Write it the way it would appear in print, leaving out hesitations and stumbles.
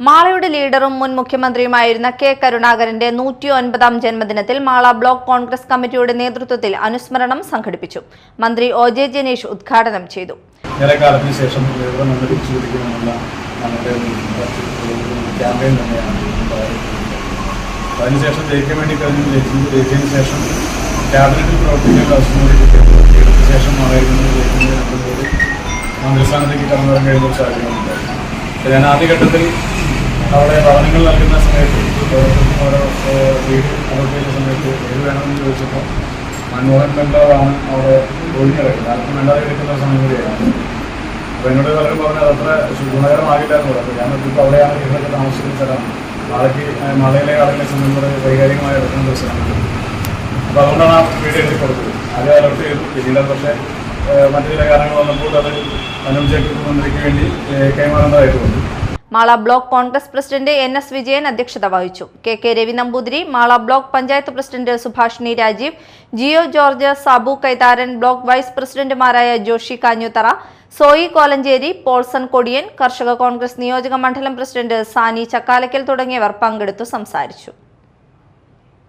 മാളയുടെ ലീഡറും മുൻ മുഖ്യമന്ത്രിയുമായിരുന്ന കെ കരുണാകരന്റെ 109ാം ജന്മദിനത്തിൽ മാള ബ്ലോക്ക് കോൺഗ്രസ് കമ്മിറ്റിയുടെ നേതൃത്വത്തിൽ അനുസ്മരണം സംഘടിപ്പിച്ചു. മന്ത്രി ഒ.ജെ. ജനീഷ് ഉദ്ഘാടനം ചെയ്തു. ശേഷം അതിനുശേഷം ജയിക്കാൻ വേണ്ടി ജയിച്ചതിന് ശേഷം ക്യാബിനറ്റിൽ പ്രവർത്തിക്കേണ്ട അവസരം ശേഷം മന്ത്രിസ്ഥാനത്തേക്ക് കടന്നു വരാൻ കഴിയുന്ന ഒരു സാഹചര്യമുണ്ടായി. ഞാൻ ആദ്യഘട്ടത്തിൽ അവിടെ പഠനങ്ങൾ നൽകുന്ന സമയത്ത് ഓരോ വീട് അലോട്ട് ചെയ്യുന്ന സമയത്ത് ഏത് വേണമെന്ന് ചോദിച്ചപ്പോൾ മൻമോഹൻ ബംഗ്ലാവാണ് അവിടെ ഒഴിഞ്ഞിറക്കുന്നത്. ആർക്കും വേണ്ടാതെ എടുക്കുന്ന സമയം കൂടിയാണ്. അപ്പോൾ എന്നോട് പലരും പറഞ്ഞത് അത്ര ഗുണകരമാകില്ല എന്ന് പറഞ്ഞു. ഞാൻ ഇപ്പോൾ അവിടെയാണ് ഇതൊക്കെ താമസിക്കുന്ന സ്ഥലമാണ്. മാളയിലെ ആളുകളെ സംബന്ധിച്ച് വൈകാരികമായി എടുക്കുന്ന ഒരു സ്ഥലമാണ്. അപ്പോൾ അതുകൊണ്ടാണ് ആ വീട് എഴുതി കൊടുത്തത്. ആദ്യം അലോട്ട് ചെയ്തു. പിന്നീട് പക്ഷേ മറ്റു ചില കാരണങ്ങൾ വന്നപ്പോൾ അത് അനുജയ്ക്ക് മന്ത്രിക്ക് വേണ്ടി കൈമാറേണ്ടതായിട്ട് വന്നു. Mala block Congress president NS Vijayan അധ്യക്ഷത വഹിച്ചു. K Ravi Namboothiri, Mala block panchayat president Subhashini Rajeev, Jio George, Sabu Kaitharan, block vice പ്രസിഡന്റുമാരായ ജോഷി കാഞ്ഞുത്തറ, സോയി കോലഞ്ചേരി, പോൾസൺ കൊടിയൻ, കർഷക കോൺഗ്രസ് നിയോജക മണ്ഡലം പ്രസിഡന്റ് സാനി ചക്കാലക്കൽ തുടങ്ങിയവർ പങ്കെടുത്തു സംസാരിച്ചു.